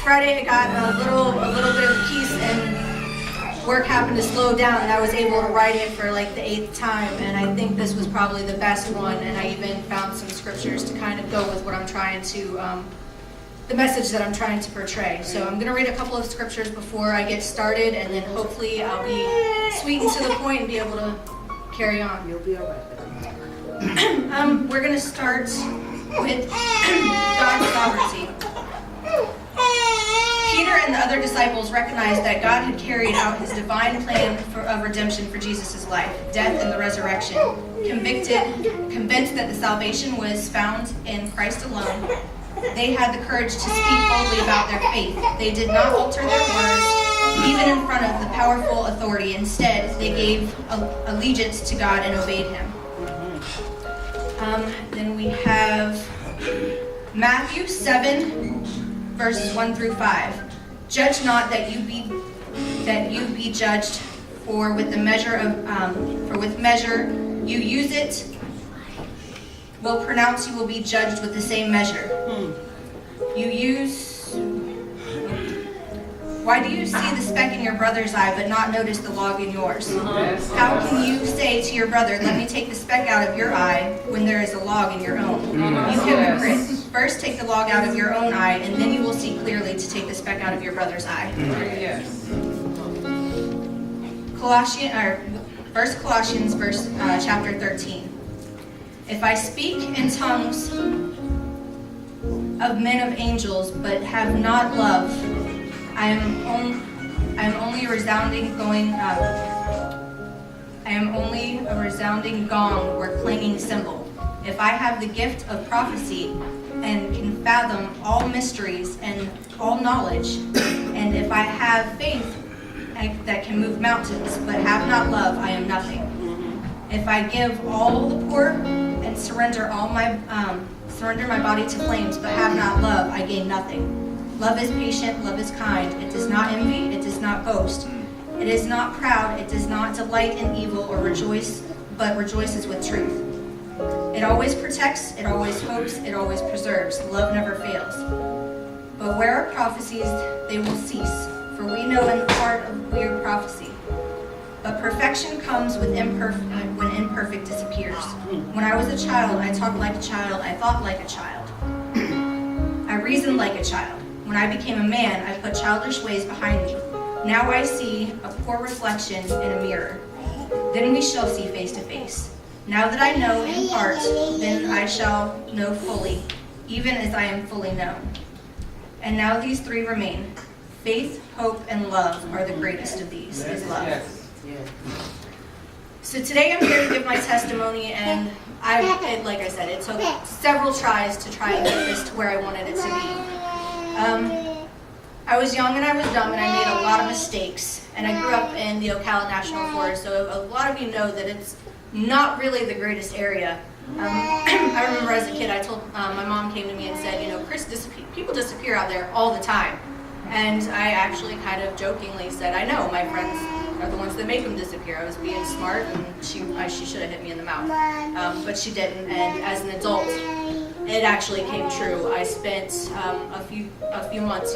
Friday I got a little bit of peace, and work happened to slow down, and I was able to write it for like the 8th time, and I think this was probably the best one, and I even found some scriptures to kind of go with what I'm trying to, the message that I'm trying to portray. So I'm going to read a couple of scriptures before I get started, and then hopefully I'll be sweet and to the point and be able to carry on. You'll be all right. We're going to start with God's sovereignty. Peter and the other disciples recognized that God had carried out his divine plan of redemption for Jesus' life, death, and the resurrection. Convinced that the salvation was found in Christ alone, they had the courage to speak boldly about their faith. They did not alter their words, even in front of the powerful authority. Instead, they gave allegiance to God and obeyed him. Then we have Matthew 7, verses 1 through 5. Judge not that you be judged, for with measure you use it will pronounce you will be judged with the same measure. Why do you see the speck in your brother's eye but not notice the log in yours? How can you say to your brother, let me take the speck out of your eye, when there is a log in your own? You hypocrite. First take the log out of your own eye, and then you will see clearly to take the speck out of your brother's eye. First Colossians chapter 13. If I speak in tongues of men of angels, but have not love, I am only a resounding gong or clanging cymbal. If I have the gift of prophecy and can fathom all mysteries and all knowledge, and if I have faith that can move mountains, but have not love, I am nothing. If I give all the poor and surrender my body to flames, but have not love, I gain nothing. Love is patient, love is kind. It does not envy, it does not boast. It is not proud, it does not delight in evil or rejoice, but rejoices with truth. It always protects, it always hopes, it always preserves. Love never fails. But where are prophecies, they will cease, for we know in part of weird prophecy. But perfection comes when imperfect disappears. When I was a child, I talked like a child, I thought like a child. I reasoned like a child. When I became a man, I put childish ways behind me. Now I see a poor reflection in a mirror. Then we shall see face to face. Now that I know in part, then I shall know fully, even as I am fully known. And now these three remain. Faith, hope, and love are the greatest of these, is love. So today I'm here to give my testimony, and like I said, it took several tries to try and get this to where I wanted it to be. I was young and I was dumb and I made a lot of mistakes, and I grew up in the Ocala National Forest, so a lot of you know that it's not really the greatest area. I remember as a kid, I told my mom came to me and said, Kris, people disappear out there all the time. And I actually kind of jokingly said, I know, my friends are the ones that make them disappear. I was being smart, and she should have hit me in the mouth, but she didn't. And as an adult, it actually came true. I spent a few months,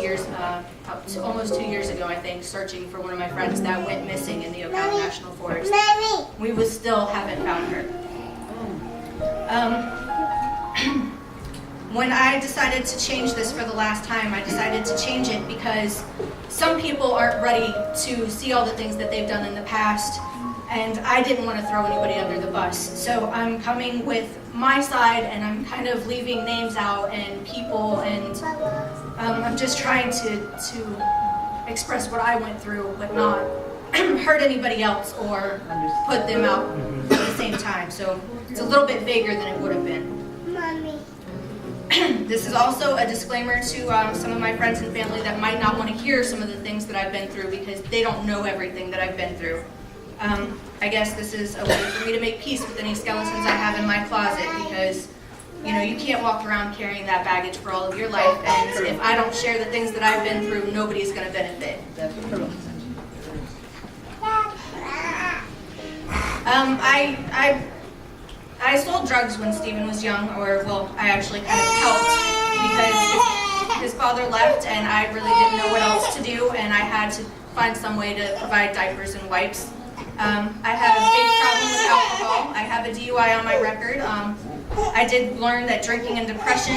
up to almost 2 years ago, I think, searching for one of my friends that went missing in the Ocala National Forest. We still haven't found her. When I decided to change this for the last time, I decided to change it because some people aren't ready to see all the things that they've done in the past, and I didn't want to throw anybody under the bus. So I'm coming with my side, and I'm kind of leaving names out and people, and I'm just trying to express what I went through, but not hurt anybody else or put them out at the same time. So it's a little bit bigger than it would have been. This is also a disclaimer to some of my friends and family that might not want to hear some of the things that I've been through because they don't know everything that I've been through. I guess this is a way for me to make peace with any skeletons I have in my closet, because you can't walk around carrying that baggage for all of your life, and if I don't share the things that I've been through, nobody's going to benefit. I sold drugs when Stephen was young, I actually kind of helped, because his father left, and I really didn't know what else to do, and I had to find some way to provide diapers and wipes. I had a big problem with alcohol. I have a DUI on my record. I did learn that drinking and depression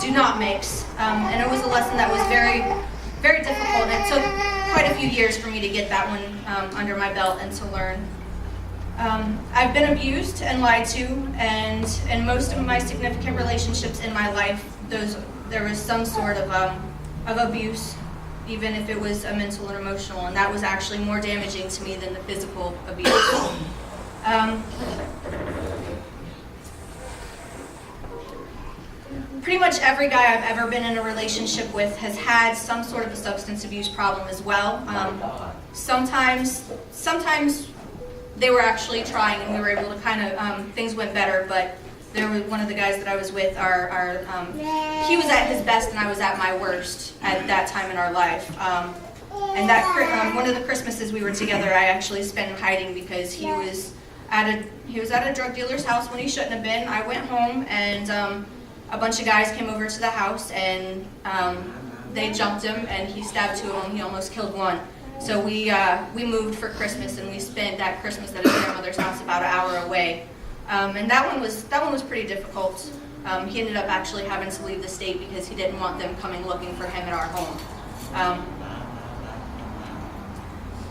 do not mix, and it was a lesson that was very, very difficult, and it took quite a few years for me to get that one under my belt and to learn. I've been abused and lied to, and in most of my significant relationships in my life, there was some sort of abuse, even if it was mental and emotional, and that was actually more damaging to me than the physical abuse. Pretty much every guy I've ever been in a relationship with has had some sort of a substance abuse problem as well. Sometimes they were actually trying, and we were able to kind of, things went better, but there was one of the guys that I was with, he was at his best and I was at my worst at that time in our life. And that one of the Christmases we were together, I actually spent hiding because he was at a drug dealer's house when he shouldn't have been. I went home, and a bunch of guys came over to the house, and they jumped him, and he stabbed two of them. He almost killed one. So we moved for Christmas, and we spent that Christmas at his grandmother's house about an hour away. And that one was pretty difficult. He ended up actually having to leave the state because he didn't want them coming looking for him at our home.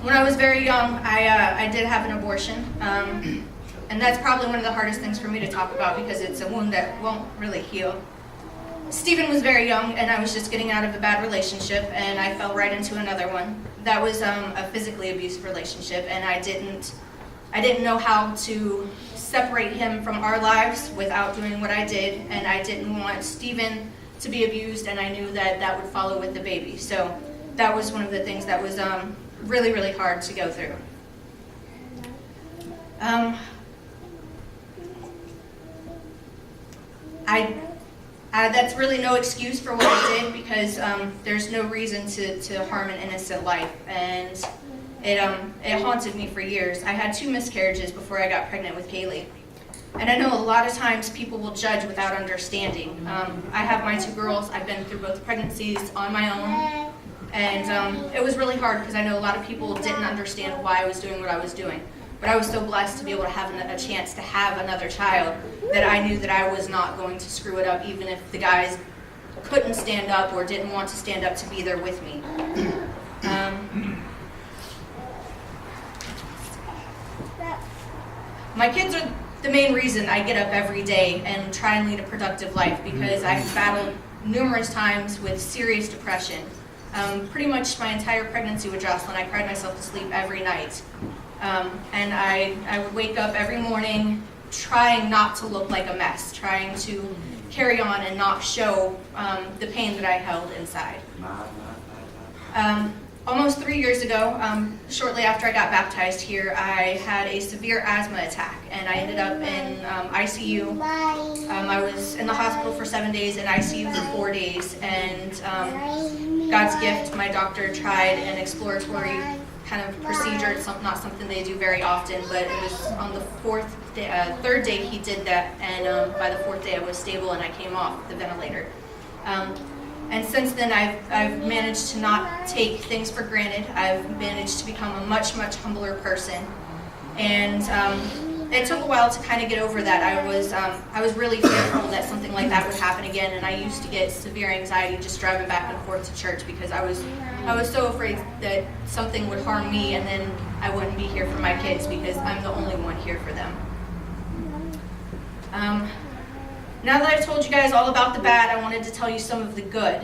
When I was very young, I did have an abortion, and that's probably one of the hardest things for me to talk about because it's a wound that won't really heal. Stephen was very young, and I was just getting out of a bad relationship, and I fell right into another one. That was a physically abusive relationship, and I didn't know how to separate him from our lives without doing what I did, and I didn't want Stephen to be abused, and I knew that that would follow with the baby. So that was one of the things that was really, really hard to go through. That's really no excuse for what I did because there's no reason to harm an innocent life, and it haunted me for years. I had 2 miscarriages before I got pregnant with Kaylee, and I know a lot of times people will judge without understanding. I have my 2 girls. I've been through both pregnancies on my own, and it was really hard because I know a lot of people didn't understand why I was doing what I was doing. But I was so blessed to be able to have a chance to have another child that I knew that I was not going to screw it up, even if the guys couldn't stand up or didn't want to stand up to be there with me. My kids are the main reason I get up every day and try and lead a productive life because I've battled numerous times with serious depression. Pretty much my entire pregnancy with Jocelyn, I cried myself to sleep every night. And I would wake up every morning trying not to look like a mess, trying to carry on and not show the pain that I held inside. Almost 3 years ago, shortly after I got baptized here, I had a severe asthma attack, and I ended up in ICU. I was in the hospital for 7 days, in ICU for 4 days, and God's gift, my doctor tried an exploratory kind of procedure. It's not something they do very often, but it was on the 3rd day he did that, and by the 4th day I was stable and I came off the ventilator. And since then I've managed to not take things for granted. I've managed to become a much, much humbler person, and it took a while to kind of get over that. I was really fearful that something like that would happen again, and I used to get severe anxiety just driving back and forth to church because I was so afraid that something would harm me and then I wouldn't be here for my kids because I'm the only one here for them. Now that I've told you guys all about the bad, I wanted to tell you some of the good.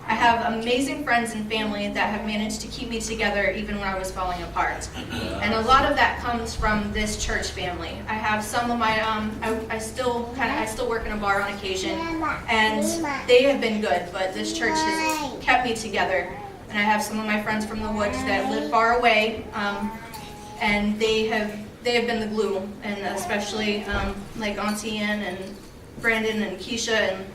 I have amazing friends and family that have managed to keep me together even when I was falling apart. And a lot of that comes from this church family. I have some of my, I still work in a bar on occasion, and they have been good, but this church has kept me together. And I have some of my friends from the woods that live far away, and they have been the glue, and especially like Auntie Ann and Brandon and Keisha, and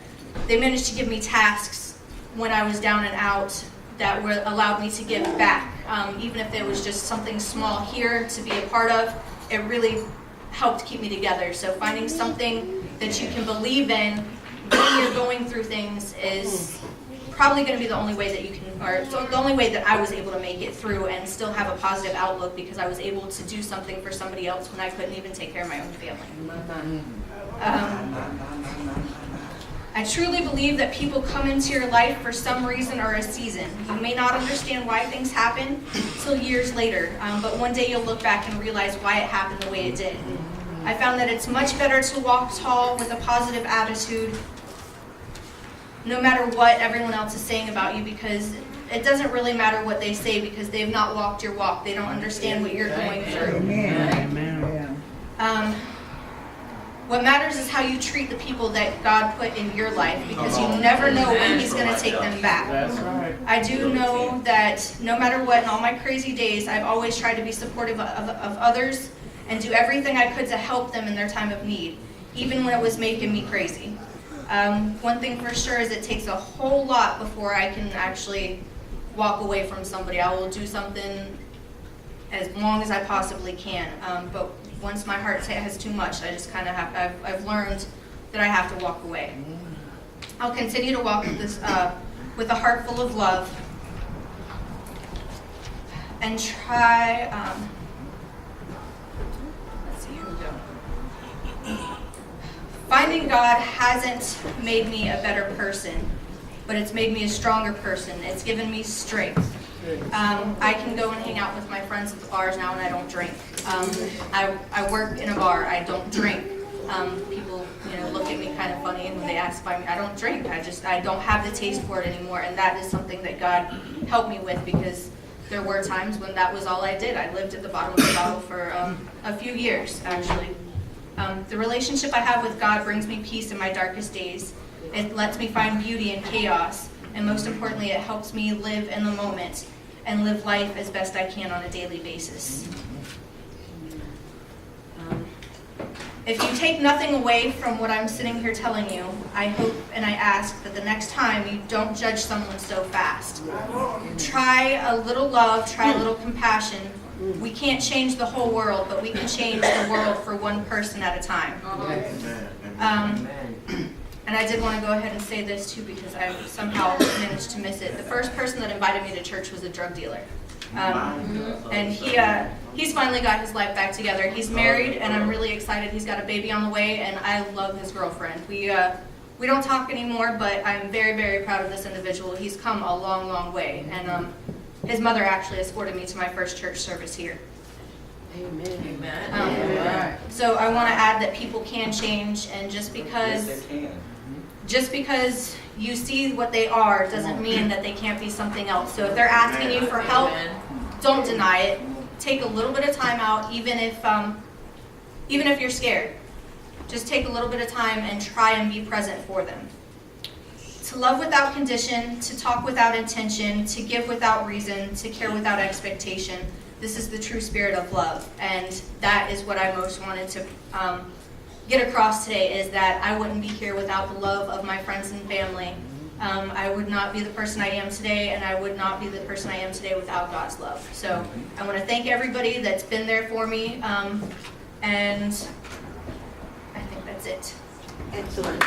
they managed to give me tasks when I was down and out that allowed me to give back. Even if it was just something small here to be a part of, it really helped keep me together. So finding something that you can believe in when you're going through things is probably going to be the only way that you can, or the only way that I was able to make it through and still have a positive outlook, because I was able to do something for somebody else when I couldn't even take care of my own family. I truly believe that people come into your life for some reason or a season. You may not understand why things happen till years later, but one day you'll look back and realize why it happened the way it did. I found that it's much better to walk tall with a positive attitude, no matter what everyone else is saying about you, because it doesn't really matter what they say, because they've not walked your walk. They don't understand what you're going through. What matters is how you treat the people that God put in your life, because you never know when He's going to take them back. That's right. I do know that no matter what, in all my crazy days, I've always tried to be supportive of others and do everything I could to help them in their time of need, even when it was making me crazy. One thing for sure is it takes a whole lot before I can actually walk away from somebody. I will do something as long as I possibly can, but once my heart has too much, I just kind of have, I've learned that I have to walk away. I'll continue to walk with this, with a heart full of love, and try, let's see, here we go. Finding God hasn't made me a better person, but it's made me a stronger person. It's given me strength. I can go and hang out with my friends at the bars now, and I don't drink. I work in a bar. I don't drink. People, look at me kind of funny when they ask by me. I don't drink. I don't have the taste for it anymore, and that is something that God helped me with, because there were times when that was all I did. I lived at the bottom of the bottle for a few years, actually. The relationship I have with God brings me peace in my darkest days. It lets me find beauty in chaos, and most importantly, it helps me live in the moment and live life as best I can on a daily basis. If you take nothing away from what I'm sitting here telling you, I hope and I ask that the next time you don't judge someone so fast. Try a little love, try a little compassion. We can't change the whole world, but we can change the world for one person at a time. And I did want to go ahead and say this too, because I somehow managed to miss it. The first person that invited me to church was a drug dealer. And he's finally got his life back together. He's married, and I'm really excited. He's got a baby on the way, and I love his girlfriend. We don't talk anymore, but I'm very, very proud of this individual. He's come a long, long way. And his mother actually escorted me to my first church service here. Amen. So I want to add that people can change, and just because you see what they are doesn't mean that they can't be something else. So if they're asking you for help, don't deny it. Take a little bit of time out, even if you're scared. Just take a little bit of time and try and be present for them. To love without condition, to talk without intention, to give without reason, to care without expectation. This is the true spirit of love, and that is what I most wanted to get across today, is that I wouldn't be here without the love of my friends and family. I would not be the person I am today, and I would not be the person I am today without God's love. So I want to thank everybody that's been there for me, and I think that's it. Excellent.